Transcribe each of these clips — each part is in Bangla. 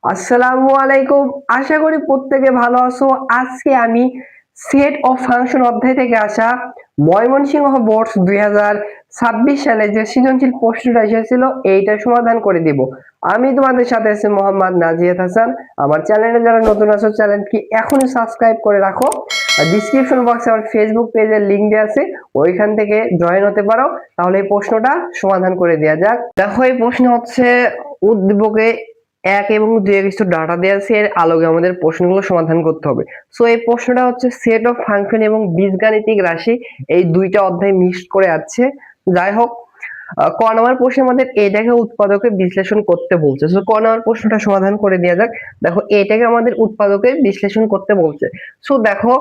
আসসালামু আলাইকুম। আশা করি প্রত্যেকে ভালো আছো। আজকে আমি সেট অফ ফাংশন অধ্যায় থেকে আসা ময়মনসিংহ বোর্ড 2026 সালে যে সৃজনশীল প্রশ্নটা এসেছিল এইটার সমাধান করে দিব। আমি তোমাদের সাথে আছি মোহাম্মদ নাজিয়াত হাসান। আমার চ্যানেলে যারা নতুন আছো চ্যানেলটি এখনই সাবস্ক্রাইব করে রাখো। আর ডিসক্রিপশন বক্সে আমার ফেসবুক পেজের লিংক দেওয়া আছে, ওইখান থেকে জয়েন হতে পারো। তাহলে এই প্রশ্নটা সমাধান করে দেওয়া যাক। দেখো এই প্রশ্ন হচ্ছে উদ্দীপকে 1 এবং 2 এর কিছু ডাটা দেওয়া আছে, এর আলোকে আমাদের প্রশ্নগুলো সমাধান করতে হবে। সো এই প্রশ্নটা হচ্ছে সেট অফ ফাংশন এবং বীজগাণিতিক রাশি এই দুইটা অধ্যায় মিক্সড করে আছে। যাই হোক, ক নম্বর প্রশ্নে আমাদের এটাকে উৎপাদকে বিশ্লেষণ করতে বলছে। সো ক নম্বর প্রশ্নটা সমাধান করে দেওয়া যাক। দেখো এটাকে আমাদের উৎপাদকে বিশ্লেষণ করতে বলছে। সো দেখো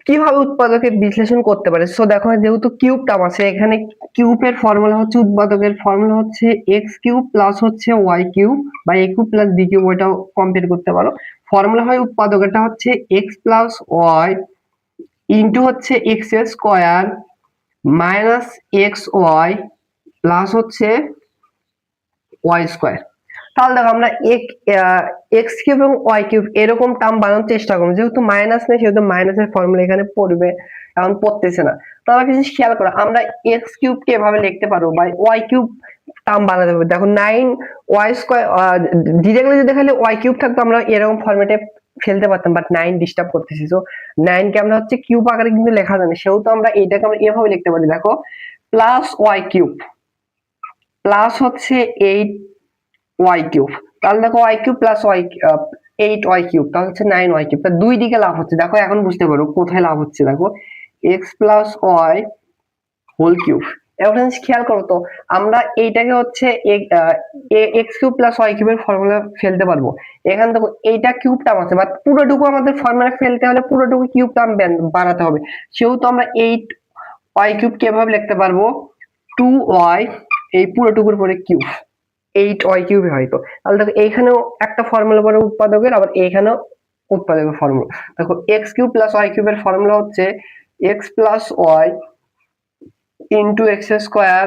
কিভাবে উৎপাদকে বিশ্লেষণ করতে পারে। সো দেখো যেহেতু কিউব টার্ম আছে, এখানে কিউবের ফর্মুলা হচ্ছে, উৎপাদকের ফর্মুলা হচ্ছে এক্স কিউব প্লাস হচ্ছে ওয়াই কিউব বা a cube plus b cube, ওইটাও কম্পেয়ার করতে পারো। ফর্মুলা হয় উৎপাদকটা হচ্ছে এক্স প্লাস ওয়াই ইন্টু হচ্ছে x square minus x y plus হচ্ছে ওয়াই স্কোয়ার। তাহলে দেখো আমরা এক্স কিউব এবং ওয়াই কিউব এরকম টার্ম বানানোর চেষ্টা করবো। যেহেতু মাইনাস নেই সেহেতু মাইনাসের ফর্মুলা এখানে পড়বে, এখন পড়তেছে না। তাহলে একটা জিনিস খেয়াল করো, আমরা এক্স কিউব কে এভাবে লিখতে পারবো বা ওয়াই কিউব টার্ম বানাতে হবে। দেখো 9 ওয়াই স্কোয়ার, ডিরেক্টলি যদি খালি ওয়াই কিউব থাকতো আমরা এরকম ফরম্যাটে ফেলতে পারতাম, বাট 9 ডিস্টার্ব করতেছি। সো 9 কে আমরা হচ্ছে কিউব আকারে কিন্তু লেখা যায় না, সেহেতু আমরা এইটাকে আমরা এভাবে লিখতে পারি। দেখো প্লাস ওয়াই কিউব প্লাস হচ্ছে 8 ওয়াই কিউব। তাহলে দেখো y cube plus y 8 y cube, তাহলে হচ্ছে 9 ওয়াই কিউব। তাহলে দুই দিকে লাভ হচ্ছে। দেখো এখন বুঝতে পারো কোথায় লাভ হচ্ছে। দেখো x plus y whole cube. এখন খেয়াল করো তো, আমরা এইটাকে হচ্ছে এক্স কিউব প্লাস ওয়াই কিউবের ফর্মুলা ফেলতে পারবো। এখানে দেখো এইটা কিউব টার্ম আছে, বাট পুরোটুকু আমাদের ফর্মুলা ফেলতে হলে পুরোটুকু কিউব টার্ম বানাতে হবে। সেহেতু আমরা 8 ওয়াই কিউব কে এভাবে লিখতে পারবো 2 ওয়াই এই পুরোটুকুর পরে কিউব, 8 ওয়াই কিউবে হয়তো। তাহলে দেখো এইখানেও একটা ফর্মুলা পড়ে উৎপাদকের, আবার এইখানেও উৎপাদকের ফর্মুলা। দেখো এক্স কিউব প্লাস ওয়াই কিউবের ফর্মুলা হচ্ছে x plus y into x square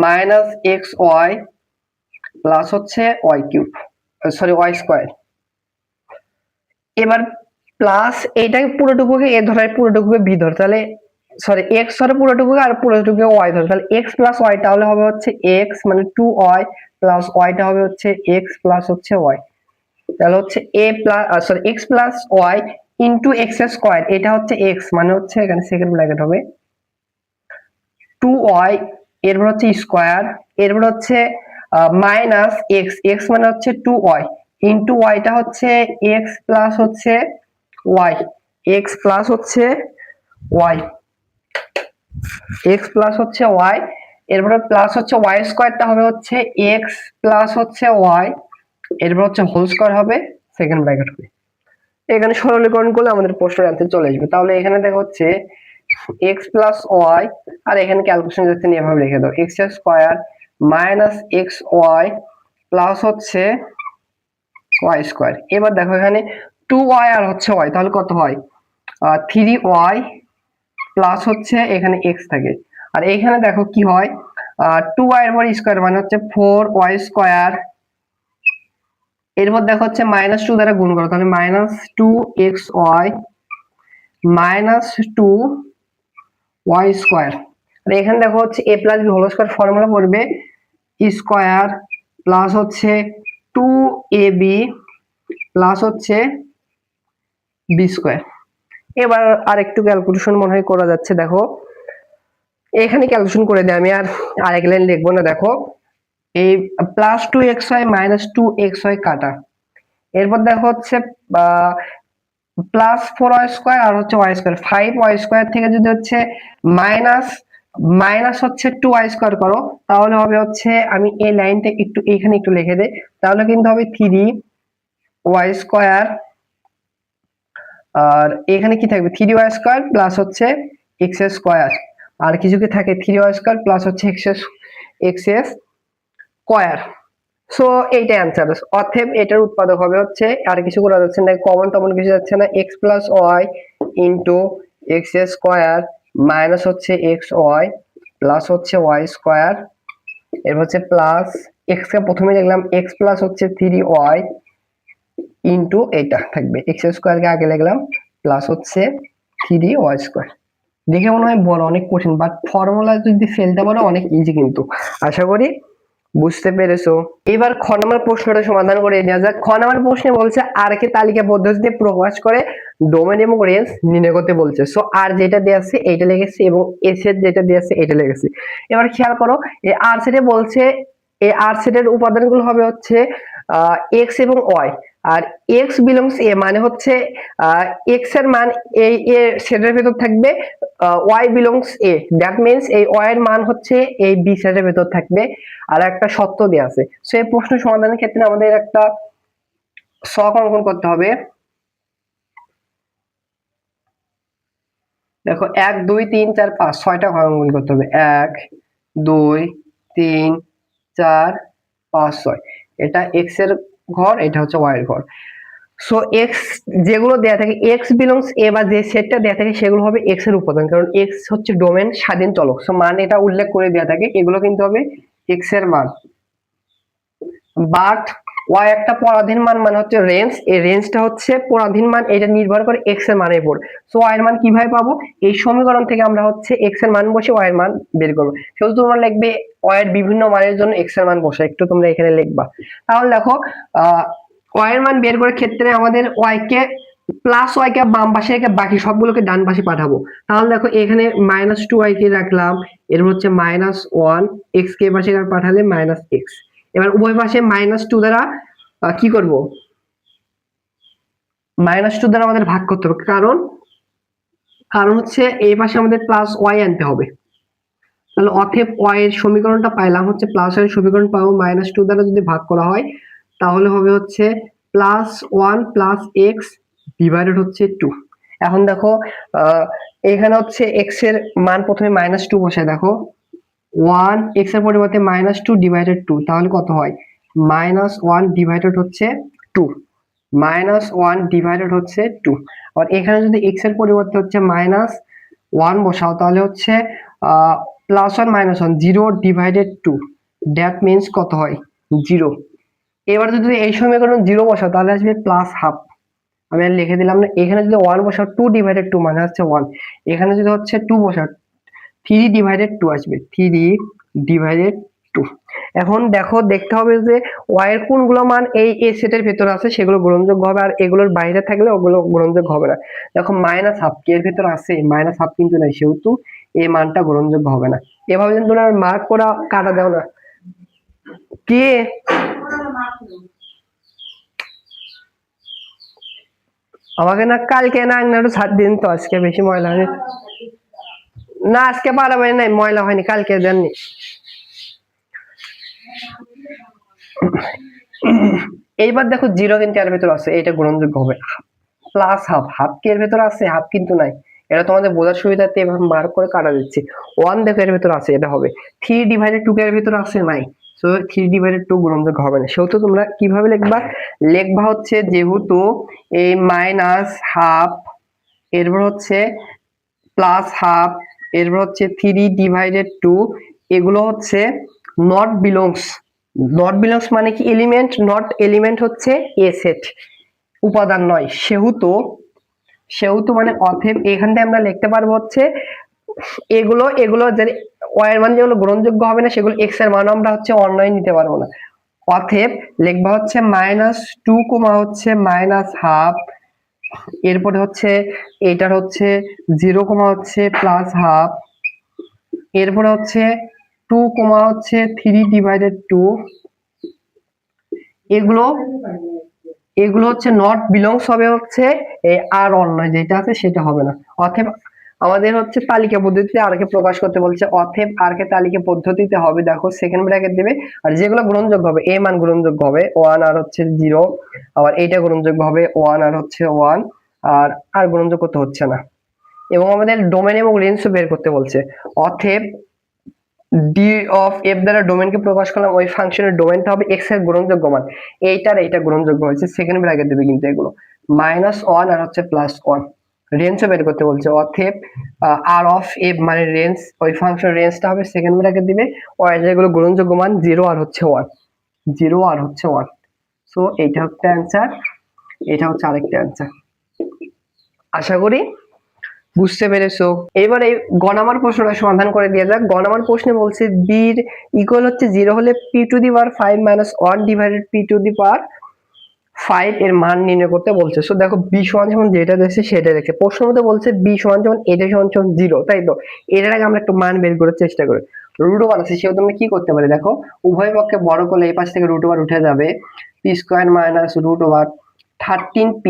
minus x y plus হচ্ছে y cube, sorry y square. এবার প্লাস এইটাকে পুরোটুকুকে এ ধরে পুরোটুকুকে বি ধরে, তাহলে সরি এক্স ধরে পুরোটুকুকে আর পুরোটুকুকে ওয়াই ধরে, তাহলে এক্স প্লাস ওয়াই তাহলে হবে হচ্ছে এক্স মানে 2 ওয়াই প্লাস ওয়াইটা হবে হচ্ছে এক্স প্লাস হচ্ছে ওয়াই। তাহলে হচ্ছে a plus sorry x plus y into x square, এটা হচ্ছে এক্স মানে হচ্ছে এখানে সেকেন্ড ব্র্যাকেট হবে 2 ওয়াই, এরপর হচ্ছে স্কোয়ার, এরপর হচ্ছে মাইনাস এক্স, এক্স মানে হচ্ছে 2 ওয়াই ইন্টু ওয়াইটা হচ্ছে এক্স প্লাস হচ্ছে ওয়াই, এক্স প্লাস হচ্ছে ওয়াই, এক্স প্লাস হচ্ছে ওয়াই, এরপরে প্লাস হচ্ছে ওয়াই স্কোয়ারটা হবে হচ্ছে এক্স প্লাস হচ্ছে ওয়াই, এরপর হচ্ছে হোল স্কোয়ার হবে, সেকেন্ড ব্র্যাকেট হবে। এখানে সরলীকরণ করলে আমাদের প্রশ্নের অ্যান্সার চলে আসবে। তাহলে এখানে দেখা হচ্ছে এক্স প্লাস ওয়াই, আর এখানে ক্যালকুলেশন যাচ্ছে এভাবে লিখে দাও x square minus x y plus হচ্ছে ওয়াই স্কোয়ার। এবার দেখো এখানে 2 ওয়াই আর হচ্ছে ওয়াই, তাহলে কত হয় 3 ওয়াই প্লাস হচ্ছে এখানে এক্স থাকে। আর এখানে দেখো কি হয় 2 ওয়াই এর পর স্কোয়ার মানে হচ্ছে 4 ওয়াই স্কোয়ার, এরপর দেখো হচ্ছে মাইনাস 2 দ্বারা গুণ করো, তাহলে minus 2 x y minus 2 y square. আর এখানে দেখো হচ্ছে a plus b whole square formula পড়বে স্কোয়ার প্লাস হচ্ছে 2 এ বি প্লাস হচ্ছে বি স্কোয়ার। এবার আর একটু ক্যালকুলেশন মনে হয় করা যাচ্ছে। দেখো এখানে ক্যালকুলেশন করে দেয়, আমি আর আরেক লাইন লিখবো না। দেখো এই plus 2 x y minus 2 x y কাটা, এরপর দেখো হচ্ছে প্লাস 4 ওয়াই স্কোয়ার আর হচ্ছে ওয়াই স্কোয়ার, 5 ওয়াই স্কোয়ার থেকে যদি হচ্ছে মাইনাস মাইনাস হচ্ছে 2 ওয়াই স্কোয়ার করো, তাহলে হবে হচ্ছে, আমি এই লাইনটা একটু এখানে একটু লিখে দেই, তাহলে কিন্তু হবে 3 ওয়াই স্কোয়ার, আর এখানে কি থাকবে 3 ওয়াই স্কোয়ার প্লাস হচ্ছে এক্স স্কোয়ার, আর কিছু কি থাকে 3 ওয়াই স্কোয়ার প্লাস হচ্ছে এক্স স্কোয়ার। সো এইটাই অ্যান্সার। অতএব এটার উৎপাদক হবে হচ্ছে, আর কিছু করা যাচ্ছে না, কমন টমন কিছু যাচ্ছে না, x plus y into x square minus হচ্ছে এক্স ওয়াই প্লাস হচ্ছে ওয়াই স্কোয়ার, এর হচ্ছে প্লাস এক্স কে প্রথমে লিখলাম এক্স প্লাস হচ্ছে 3y ইন্টু এটা থাকবে এক্স স্কোয়ার কে আগে লিখলাম প্লাস হচ্ছে 3y স্কোয়ার। দেখে মনে হয় বড় অনেক কঠিন, বাট ফর্মুলা যদি ফেলতে পারো অনেক ইজি, কিন্তু আশা করি বুঝতে পেরেছো। এবার খ নম্বর প্রশ্নটা সমাধান করে নেওয়া যাক। খ নম্বর প্রশ্নে বলছে আর কে তালিকা পদ্ধতিতে প্রকাশ করে ডোমেন এবং রেঞ্জ নির্ণয় করতে বলছে। সো আর যেটা দেওয়া আছে এইটা লিখেছি এবং এস এর যেটা দেওয়া আছে এটা লিখেছি। এবার খেয়াল করো এই আর সেটে বলছে এই আর সেটের উপাদানগুলো হবে হচ্ছে এক্স এবং ওয়াই। আর এক্স বিলংস এ মানে হচ্ছে এক্স এর মান এই এ সেটের ভেতর থাকবে, y belongs A that means এই ওয়াই এর মান হচ্ছে এই বি সেটের ভেতর থাকবে। আর একটা শর্ত দেওয়া আছে। সো এই প্রশ্ন সমাধানের ক্ষেত্রে আমাদের একটা ছক অঙ্কন করতে হবে। দেখো 1 2 3 4 5 6টা ঘর অঙ্কন করতে হবে। 1 2 3 4 5 6 এটা এক্স এর ঘর, এটা হচ্ছে ওয়াই এর ঘর। সো এক্স যেগুলো দেয়া থাকে এক্স বিলংস এ বা যে সেটটা দেয়া থাকে সেগুলো হবে এক্স এর উপাদান, কারণ এক্স হচ্ছে ডোমেন স্বাধীন চলক। সো মান এটা উল্লেখ করে দেয়া থাকে, এগুলো কিন্তু হবে এক্স এর মান। বাট ওয়াই একটা পরাধীন মান মানে হচ্ছে রেঞ্জ, এই রেঞ্জটা হচ্ছে পরাধীন মান, এটা নির্ভর করে এক্স এর মানের উপর। সো ওয়াই এর মান কিভাবে পাবো, এই সমীকরণ থেকে আমরা হচ্ছে এক্স এর মান বসে ওয়াই এর মান বের করবো। সেহেতু তোমরা লিখবে ওয়াই এর বিভিন্ন মানের জন্য এক্স এর মান বসে, একটু তোমরা এখানে লিখবা। তাহলে দেখো ওয়াই এর মান বের করার ক্ষেত্রে আমাদের ওয়াই কে প্লাস ওয়াই কে বাম পাশে রেখে বাকি সবগুলোকে ডান পাশে পাঠাবো। তাহলে দেখো এখানে -2y কে রাখলাম, এর হচ্ছে -1 এক্স কে পাশে পাঠালে -x। এবার উভয় পাশে -2 দ্বারা কি করব, -2 দ্বারা আমাদের ভাগ করতে হবে, কারণ হচ্ছে এই পাশে আমাদের প্লাস ওয়াই আনতে হবে। তাহলে অতএব ওয়াই এর সমীকরণটা পাইলাম হচ্ছে প্লাস ওয়াই এর সমীকরণ পাবো -2 দ্বারা যদি ভাগ করা হয় তাহলে হবে হচ্ছে +1 + x ডিভাইডেড হচ্ছে 2। এখন দেখো এখানে হচ্ছে x এর মান প্রথমে -2 বসায়, দেখো 1 x এর পরিবর্তে -2 ডিভাইডেড 2, তাহলে কত হয় -1 ডিভাইডেড হচ্ছে 2, -1 ডিভাইডেড হচ্ছে 2। আর এখানে যদি x এর পরিবর্তে হচ্ছে -1 বসাও তাহলে হচ্ছে +1 -1 0 ডিভাইডেড 2, দ্যাট মিন্স কত হয় 0। এবার যদি এই সমীকরণ 0 বসাও তাহলে আসবে +1/2। আমি আর লিখে দিলাম না। এখানে যদি 1 বসাও 2 ডিভাইডেড 2 মানে হচ্ছে 1। এখানে যদি হচ্ছে 2 বসাও 3 ডিভাইডেড 2 আসবে, 3 ডিভাইডেড 2। এখন দেখো দেখতে হবে যে y এর কোনগুলো মান এই এ সেটের ভিতর আছে সেগুলো গ্রহণযোগ্য হবে, আর এগুলোর বাইরে থাকলে ওগুলো গ্রহণযোগ্য হবে না। দেখো -1/2 কে এর ভিতর আছে, -1/2 কিন্তু নাই, সেহেতু এই মানটা গ্রহণযোগ্য হবে না। এভাবে যদি তোমরা মার্ক করা কাটা দাও না কি আমাকে না কালকে না একটু ছাড় দিন তো, আজকে বেশি ময়লা হয়নি না, আজকে পারাবাড়ি নাই, ময়লা হয়নি, কালকে দেননি। এইবার দেখো 0 কিন্তু এর ভিতর আছে, এটা গ্রহণযোগ্য হবে। +1/2 কি এর ভিতর আছে, হাফ কিন্তু নাই, এটা তোমাদের বোঝার সুবিধার্থে এভাবে মার্ক করে কাটা দিচ্ছি। 1 দেখো এর ভিতর আছে, এটা হবে। 3 ডিভাইডেড 2 এর ভিতর আছে, নাই, সো 3 ডিভাইডেড 2 গ্রহণযোগ্য হবে না। সেহেতু তোমরা কিভাবে লিখবা হচ্ছে যেহেতু এই -1/2 এরপর হচ্ছে +1/2 এরপর হচ্ছে 3 ডিভাইডেড 2, এগুলো হচ্ছে নট বিলংস। নট বিলংস মানে কি এলিমেন্ট, নট এলিমেন্ট হচ্ছে এ সেট, উপাদান নয়। সেহেতু মানে অতএব এখান থেকে আমরা লিখতে পারবো হচ্ছে এগুলো যে ওয়াই এর মান যেগুলো গ্রহণযোগ্য হবে না সেগুলো এক্স এর মান আমরা হচ্ছে অন্যয় নিতে পারবো না। অতএব লিখবা হচ্ছে -2 হচ্ছে -1/2, এরপরে হচ্ছে এটার হচ্ছে 0 হচ্ছে +1/2, এরপরে হচ্ছে 2 হচ্ছে 3 ডিভাইডেড 2, এগুলো হচ্ছে নট বিলংস হবে হচ্ছে এই আর অন্যয় যেটা আছে সেটা হবে না। অতএব আমাদের হচ্ছে তালিকা পদ্ধতিতে আর কে প্রকাশ করতে বলছে, অতএব আর কে তালিকা পদ্ধতিতে হবে, দেখো সেকেন্ড ব্র্যাকেট দেবে, আর যেগুলো গ্রহণযোগ্য হবে এ মান গ্রহণযোগ্য হবে 1 আর হচ্ছে 0, আবার এইটা গ্রহণযোগ্য হবে 1 আর হচ্ছে 1, আর গ্রহণযোগ্য তো হচ্ছে না। এবং আমাদের ডোমেন এবং রেঞ্জ বের করতে বলছে। অতএব ডি অফ এফ দ্বারা ডোমেনকে প্রকাশ করলাম, ওই ফাংশনের ডোমেনটা হবে এক্স এর গ্রহণযোগ্য মান, এইটার এইটা গ্রহণযোগ্য হয়েছে, সেকেন্ড ব্র্যাকেট দেবে কিন্তু এগুলো -1 আর হচ্ছে +1। রেঞ্জও বের করতে বলছে, অতএব আর অফ এফ মানে রেঞ্জ, ওই ফাংশন রেঞ্জটা হবে সেকেন্ড ব্র্যাকেট দিবে, ওই যেগুলো গ্রহণযোগ্য মান 0 আর হচ্ছে 1। 0 আর হচ্ছে 1। সো এইটা হচ্ছে অ্যান্সার, এটা হচ্ছে আরেকটা অ্যান্সার। আশা করি বুঝতে পেরেছো। এবার এই গ নাম্বার প্রশ্নটা সমাধান করে দিয়ে যাক। গ নাম্বার প্রশ্নে বলছে বি এর ইকুয়াল হচ্ছে 0 হলে p to the power 5 minus 1 divided p to the power 5 এর মান নির্ণয় করতে বলছে। সো দেখো বি সমান সমান যেটা দেখছে সেটা দেখে প্রশ্নের মধ্যে বলছে বি সমান সমান এটা সমান সমান 0, তাই তো? এটার আগে আমরা একটু মান বের করার চেষ্টা করি। রুট ওভার আছে, সেও তুমি কি করতে পারি, দেখো উভয় পক্ষে বড় করলে এই পাশ থেকে রুট ওভার উঠে যাবে, p square minus root over 13p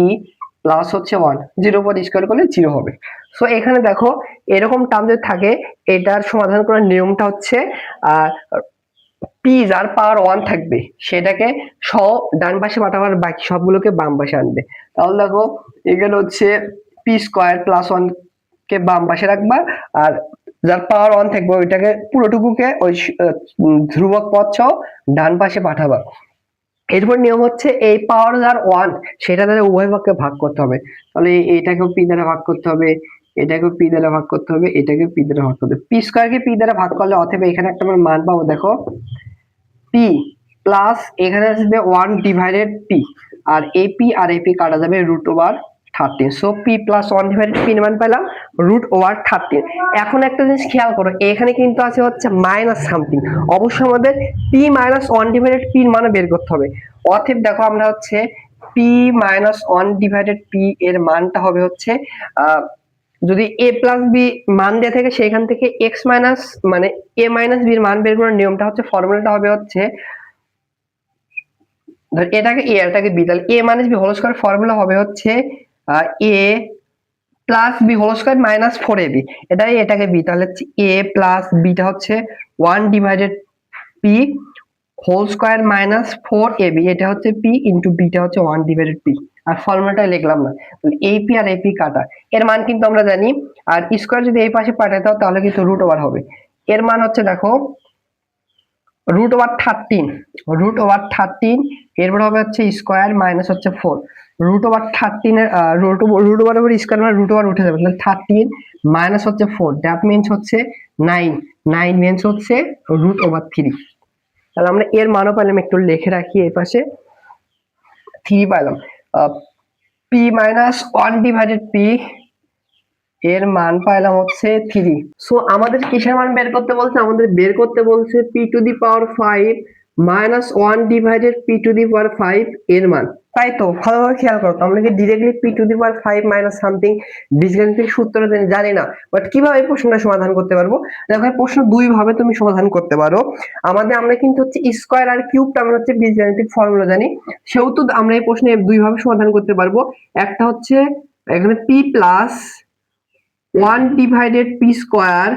plus হচ্ছে 1, 0 উপর স্কোয়ার করলে 0 হবে। সো এখানে দেখো এরকম টার্ম যদি থাকে, এটার সমাধান করার নিয়মটা হচ্ছে পি যার পাওয়ার 1 থাকবে সেটাকে ডান পাশে পাঠাবার, বাকি সবগুলোকে বাম পাশে আনবে। তাহলে দেখো এখানে হচ্ছে পি স্কোয়ার প্লাস 1 কে বাম পাশে রাখবা, আর যার পাওয়ার 1 থাকবে ওইটাকে পুরোটুকুকে ওই ধ্রুবক পদ সহ ডান পাশে পাঠাবা। এরপর নিয়ম হচ্ছে এই পাওয়ার যার 1 সেটা দ্বারা উভয় পক্ষকে ভাগ করতে হবে। তাহলে এইটাকেও পি দ্বারা ভাগ করতে হবে, এটাকেও পি দ্বারা ভাগ করতে হবে, এটাকে পি দ্বারা ভাগ করতে হবে। পি স্কয়ারকে পি দ্বারা ভাগ করলে অতএব এখানে একটা আমরা মান পাবো, দেখো পি প্লাস এখানে আসবে 1 ডিভাইডেড পি, আর এপি আর এপি কাটা যাবে root over 13। So p plus 1 divided p মান পেলাম রুট ওভার 13। এখন একটা জিনিস খেয়াল করো, এখানে কিন্তু আছে হচ্ছে মাইনাস সামথিং, অবশ্যই আমাদের পি মাইনাস 1 ডিভাইডেড পি মান বের করতে হবে। অতএব দেখো আমরা হচ্ছে পি মাইনাস 1 ডিভাইডেড পি এর মানটা হবে হচ্ছে যদি এ প্লাস বি মান দেয়া থাকে সেখান থেকে এক্স মাইনাস মানে এ মাইনাস বি এর মান বের করার নিয়মটা হচ্ছে, ফর্মুলাটা হবে হচ্ছে, ধর এটাকে এ এটাকে বি, তাহলে a minus b whole square formula হবে হচ্ছে a plus b whole square minus 4ab, এটাকে বি, তাহলে এ প্লাস বিটা হচ্ছে 1 divided p whole square minus 4ab, এটা হচ্ছে পি ইনটু বিটা হচ্ছে 1 ডিভাইডেড পি, আর ফর্মুলাটা লিখলাম না। এপি আর এপি কাটা, এর মান কিন্তু আমরা জানি, আর স্কয়ার যদি এই পাশে পাঠাতে দাও তাহলে কিন্তু রুট ওভার হবে। এর মান হচ্ছে দেখো রুট ওভার 13, রুট ওভার 13, এরপর হবে হচ্ছে স্কয়ার মাইনাস হচ্ছে 4, রুট ওভার 13 এর রুট ওভার ওভার স্কয়ার মানে রুট ওভার উঠে যাবে, তাহলে 13 মাইনাস হচ্ছে 4, দ্যাট মিন্স হচ্ছে 9, 9 মিন্স হচ্ছে রুট ওভার 3। তাহলে আমরা এর মানও পেলাম, একটু লিখে রাখি এই পাশে 3 পেলাম। পি মাইনাস 1 ডিভাইডেড পি এর মান পাইলাম হচ্ছে 3। সো আমাদের কিসের মান বের করতে বলছে, আমাদের বের করতে বলছে p to the power 5 minus 1 divided p to the power 5 এর মান, তাই তো? ভালোভাবে খেয়াল করো, আমরা কি directly p to the power 5 minus something বীজগণিতের সূত্র জানি না, বাট কিভাবে প্রশ্নটা সমাধান করতে পারবো? দেখো প্রশ্ন দুই ভাবে তুমি সমাধান করতে পারো। আমরা কিন্তু হচ্ছে স্কয়ার আর কিউবটা আমরা হচ্ছে বীজগণিতিক ফর্মুলা জানি, সেহেতু আমরা এই প্রশ্নে দুই ভাবে সমাধান করতে পারবো। একটা হচ্ছে এখানে P plus 1 divided p square,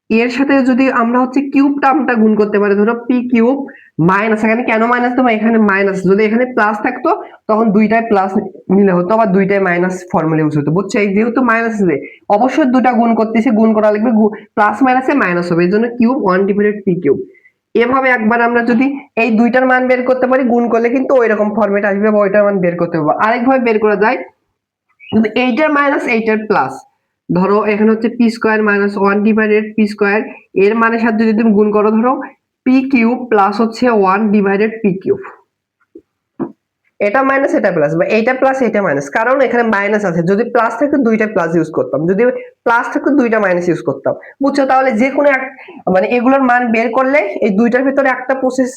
এর সাথে যদি আমরা হচ্ছে কিউব টার্মটা গুণ করতে পারি, ধরো পি কিউব মাইনাস, এখানে কেন মাইনাস দেবো, এখানে মাইনাস, যদি এখানে প্লাস থাকতো তখন দুইটাই প্লাস নিলে হতো, আবার দুইটাই মাইনাস ফর্মুলা ইউজ হতো, বুঝছো? এই যেহেতু মাইনাস আছে অবশ্যই দুটা গুণ করতেছে, গুণ করা লাগবে, প্লাস মাইনাসে মাইনাস হবে, এই জন্য কিউব 1 ডিভাইডেড পি কিউব। এভাবে একবার আমরা যদি এই দুইটার মান বের করতে পারি, গুণ করলে কিন্তু ওই রকম ফর্মেট আসবে বা ওইটার মান বের করতে পারবো। আরেকভাবে বের করা যায়, কিন্তু এইটার মাইনাস এইটার প্লাস, ধরো এখানে হচ্ছে P square minus 1 divided p square, এর মানের সাথে যদি তুমি গুণ করো, ধরো পি কিউব প্লাস হচ্ছে 1 ডিভাইডেড পি কিউব, এটা মাইনাস এটা প্লাস, বা এইটা প্লাস এটা মাইনাস, কারণ এখানে মাইনাস আছে, যদি প্লাস থাকতো দুইটা প্লাস ইউজ করতাম, যদি প্লাস থাকতো দুইটা মাইনাস ইউজ করতাম, বুঝছো? তাহলে যে কোনো এক মানে এগুলোর মান বের করলে এই দুইটার ভিতরে একটা প্রসেস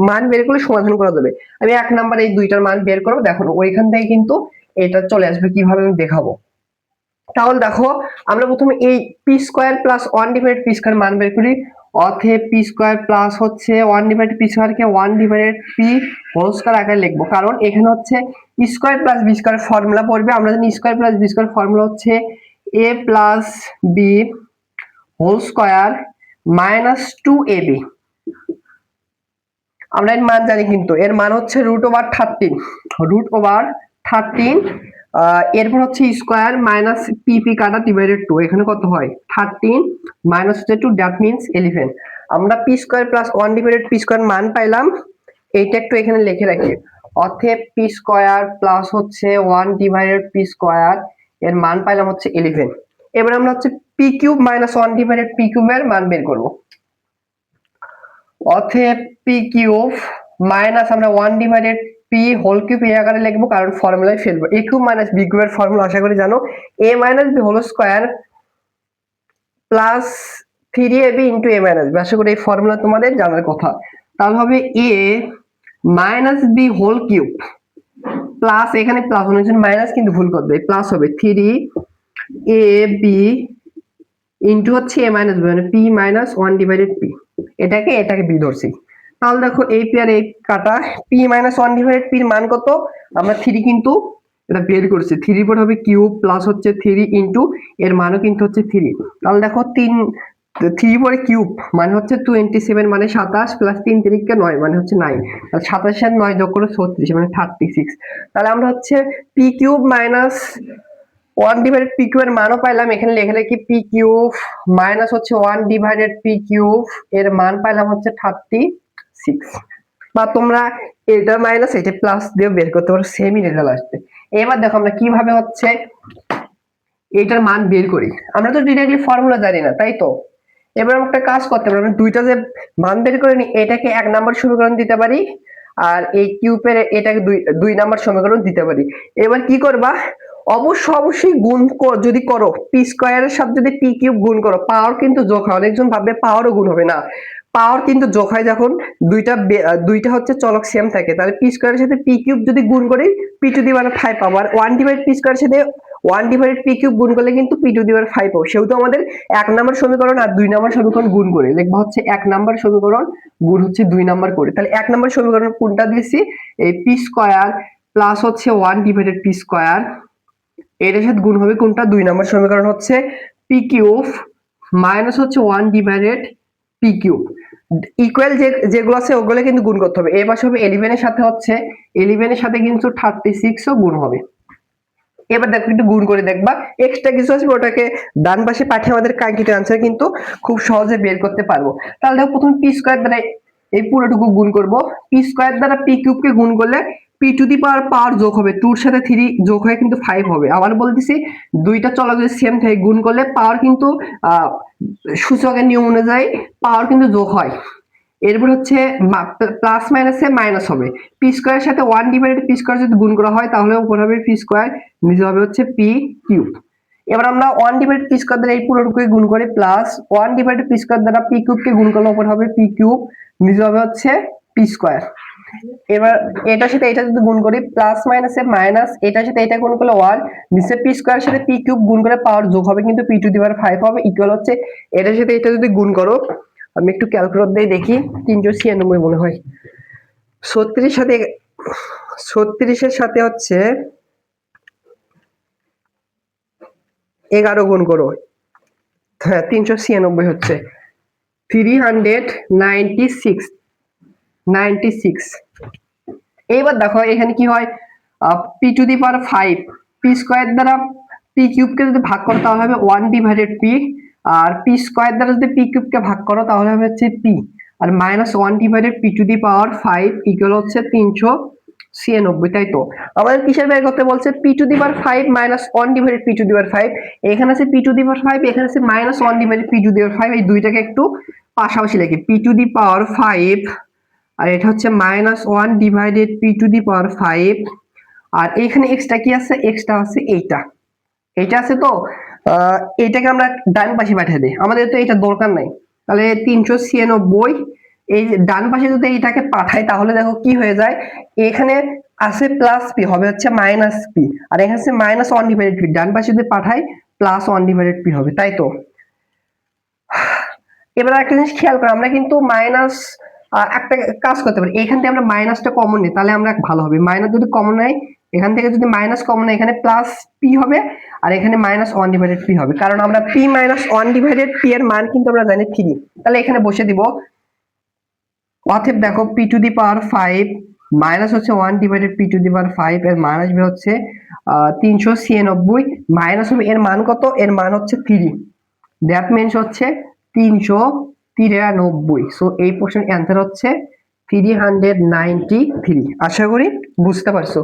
মান বের করলে সমাধান করা যাবে। আমি 1 নাম্বার এই দুইটার মান বের করবো, দেখো ওইখান থেকে কিন্তু এটা চলে আসবে, কিভাবে আমি দেখাবো। তাহলে দেখো আমরা প্রথমে এই p square plus 1 divided p square মান বের করি, অতএব পি স্কয়ার প্লাস হচ্ছে 1 ডিভাইডেড পি স্কয়ার কে 1 ডিভাইডেড পি হোল স্কয়ার আকারে লিখবো, কারণ এখানে হচ্ছে square plus b square formula পড়বে, আমরা জানি square plus b square formula হচ্ছে a plus b whole square minus 2ab, আমরা এর মান জানি, কিন্তু এর মান হচ্ছে রুট ওভার 13, রুট ওভার 13, এরপর হচ্ছে স্কয়ার মাইনাস পি কাটা ডিভাইডেড 2, এখানে কত হয় 13 মাইনাস হচ্ছে 2, দ্যাট মিন্স 11। আমরা P square plus 1 divided p square মান পাইলাম, এইটা একটু এখানে লিখে রাখি, অতএব পি স্কয়ার প্লাস হচ্ছে 1 ডিভাইডেড পি স্কয়ার এর মান পাইলাম হচ্ছে 11। এবার আমরা হচ্ছে p cube minus 1 divided P cube এর মান বের করব, অতএব পি কিউব মাইনাস আমরা 1 ডিভাইডেড পি হোল কিউব এই আকারে লিখবো, কারণ ফর্মুলায় ফেলবো। এ কিউব মাইনাস বি কিউবের ফর্মুলা আশা করি জানো, a minus b whole square plus 3ab into a minus b. আশা করি এই ফর্মুলা তোমাদের জানার কথা। তাহলে হবে a minus b whole cube plus, এখানে প্লাস অনেকজন মাইনাস কিন্তু ভুল করবে, প্লাস হবে 3ab ইন্টু হচ্ছে এ মাইনাস বি, মানে পি মাইনাস 1 ডিভাইডেড পি। এটাকে বি ধরছি। তাহলে দেখো এই পি আর এই কাটা, পি মাইনাস 1 ডিভাইডেড পির মান কত, আমরা 3 কিন্তু এটা বের করছি। 3 পর হবে কিউব প্লাস হচ্ছে 3 ইন্টু এর মানও কিন্তু হচ্ছে 3। তাহলে দেখো 3 পরে কিউব মানে হচ্ছে 27, মানে 27 প্লাস 3 3 9 মানে হচ্ছে 9। তাহলে 27 এর 9 যোগ করে 36 মানে 36। তাহলে আমরা হচ্ছে p cube minus 1 divided p কিউ এর মানও পাইলাম, এখানে লেখা কি পি কিউব মাইনাস হচ্ছে 1 ডিভাইডেড পি কিউব এর মান পাইলাম হচ্ছে 36। বা তোমরা এটা মাইনাস এটা প্লাস দিয়ে বের করতে পারো, সেমই রেজাল্ট আসবে। এবার দেখো আমরা কিভাবে হচ্ছে এটার মান বের করি। আমরা তো ডিরেক্টলি ফর্মুলা জানি না, তাই তো। এবার আমরা একটা কাজ করতে পারি, আমরা দুইটা যে মান বের করে নিই, এটাকে 1 নাম্বার সমীকরণ দিতে পারি, আর এই কিউবের এটাকে 2 নাম্বার সমীকরণ দিতে পারি। এবার কি করবা, অবশ্যই গুণ যদি করো, পি স্কয়ারের সাথে যদি পি কিউব গুণ করো, পাওয়ার কিন্তু যোগ হয়। অনেকজন ভাববে পাওয়ারও গুণ হবে, না, পাওয়ার কিন্তু যোগ হয় যখন দুইটা হচ্ছে চলক সেম থাকে। তাহলে পি স্কয়ারের সাথে পি কিউব যদি গুণ করি, পি টু দি পাওয়ার 5 পাবো, আর 1 ডিভাইড পি স্কয়ারের সাথে 1 ডিভাইডেড পি কিউব গুণ করলে কিন্তু পি টু দি পাওয়ার 5 পাবো। সেহেতু আমাদের 1 নাম্বার সমীকরণ আর 2 নাম্বার সমীকরণ গুণ করে লিখবা হচ্ছে 1 নাম্বার সমীকরণ গুণ হচ্ছে 2 নাম্বার করে। তাহলে 1 নাম্বার সমীকরণ কোনটা দিয়েছি, এই পি স্কয়ার প্লাস হচ্ছে 1 ডিভাইডেড পি স্কয়ার, এটার সাথে গুণ হবে কোনটা, 2 নাম্বার সমীকরণ হচ্ছে পি কিউব মাইনাস হচ্ছে 1 ডিভাইডেড পি কিউব। ইকুয়াল যেগুলো আছে ওগুলো কিন্তু গুণ করতে হবে। এই পাশে হবে 11 এর সাথে হচ্ছে 11 এর সাথে কিন্তু 36 ও গুণ হবে। এবার দেখো একটু গুণ করে দেখবা, এক্সট্রা কিছু আছে ওটাকে ডান পাশে পাঠিয়ে আমাদের কাঙ্ক্ষিত आंसर কিন্তু খুব সহজে বের করতে পারবো। তাহলে দেখো প্রথমে পি স্কয়ার দ্বারা এই পুরোটুকু গুণ করব। পি স্কয়ার দ্বারা পি কিউব কে গুণ করলে পি টু দি পাওয়ার যোগ হবে, 2 এর সাথে 3 যোগ হয়ে কিন্তু 5 হবে। আবার বলতেছি দুইটা চলক যদি সেম থাকে গুণ করলে পাওয়ার কিন্তু সূচকের নিয়ম অনুযায়ী পাওয়ার কিন্তু যোগ হয়। এরপর হচ্ছে প্লাস মাইনাসে মাইনাস হবে। পি স্কয়ারের সাথে 1 ডিভাইডেড পি স্কয়ার যদি গুণ করা হয় তাহলে উপর হবে পি স্কয়ার, নিচে হবে হচ্ছে পি কিউব। এবার আমরা 1 ডিভাইডেড পি স্কয়ার দ্বারা এই পুরোটুকুকে গুণ করি, প্লাস 1 ডিভাইডেড পি স্কয়ার দ্বারা পি কিউব কে গুণ করলে উপর হবে পি কিউব, নিচে হবে হচ্ছে পি স্কয়ার। এবার এটার সাথে এটা যদি গুণ করি, প্লাস মাইনাসে মাইনাস, এটার সাথে এটা গুণ করলে 1, নিচে পি স্কয়ারের সাথে পি কিউব গুণ করে পাওয়ার যোগ হবে কিন্তু পি টু দি পাওয়ার 5 হবে, ইকুয়াল হচ্ছে এটার সাথে এটা যদি গুণ করো, আমি একটু ক্যালকুলেটর দিয়ে দেখি, 396 মনে হয়, 36 এর সাথে হচ্ছে 11 গুণ করো, হ্যাঁ 396 হচ্ছে 396। এইবার দেখো এখানে কি হয়, P to the power 5 P square দ্বারা পি কিউব কে যদি ভাগ করো তাহলে হবে 1 ডিভাইডেড পি, আর পি স্কয়ার দ্বারা যদি পি কিউব কে ভাগ করো তাহলে হবে হচ্ছে পি, আর minus 1 divided p to the power 5 equal হচ্ছে 396। তাই তো আমাদের কিসের বের করতে বলছে, p to the power 5 minus 1 divided p to the power 5। এখানে আছে পি টু দি পাওয়ার 5, এখানে আছে minus 1 divided p to the power 5। এই দুইটাকে একটু পাশাপাশি লিখি, পি টু দি পাওয়ার 5 আর এটা হচ্ছে minus 1 divided p to the power 5, আর এখানে এক্সট্রা কি আছে, এক্সট্রা আছে এইটা আছে। তো এইটাকে আমরা ডান পাশে পাঠিয়ে দিই, আমাদের তো এটা দরকার নাই। তাহলে 396, এই ডান পাশে যদি এইটাকে পাঠাই তাহলে দেখো কি হয়ে যায়, এখানে আছে প্লাস পি, হবে হচ্ছে মাইনাস পি, আর এখানে আছে মাইনাস 1 ডিভাইডেড পি, ডান পাশে যদি পাঠাই প্লাস 1 ডিভাইডেড পি হবে, তাই তো। এবার একটা জিনিস খেয়াল করো, আমরা কিন্তু মাইনাস একটা কাজ করতে পারি, এখান থেকে আমরা মাইনাসটা কমন নিই, তাহলে আমরা ভালো হবে। মাইনাস যদি কমন নেই, এখান থেকে যদি মাইনাস কমন নেই, এখানে প্লাস পি হবে, আর এখানে মাইনাস 1 ডিভাইডেড পি হবে, কারণ আমরা পি মাইনাস 1 ডিভাইডেড পি এর মান কিন্তু আমরা জানি 3। তাহলে এখানে বসে দিব, অতএব দেখো P to the power 5 minus হচ্ছে 1 divided p to the power 5 এর মান আসবে হচ্ছে 396, মাইনাস হবে এর মান কত, এর মান হচ্ছে 3, দ্যাট মিন্স হচ্ছে 393। সো এই প্রশ্নের অ্যান্সার হচ্ছে 393। আশা করি বুঝতে পারছো।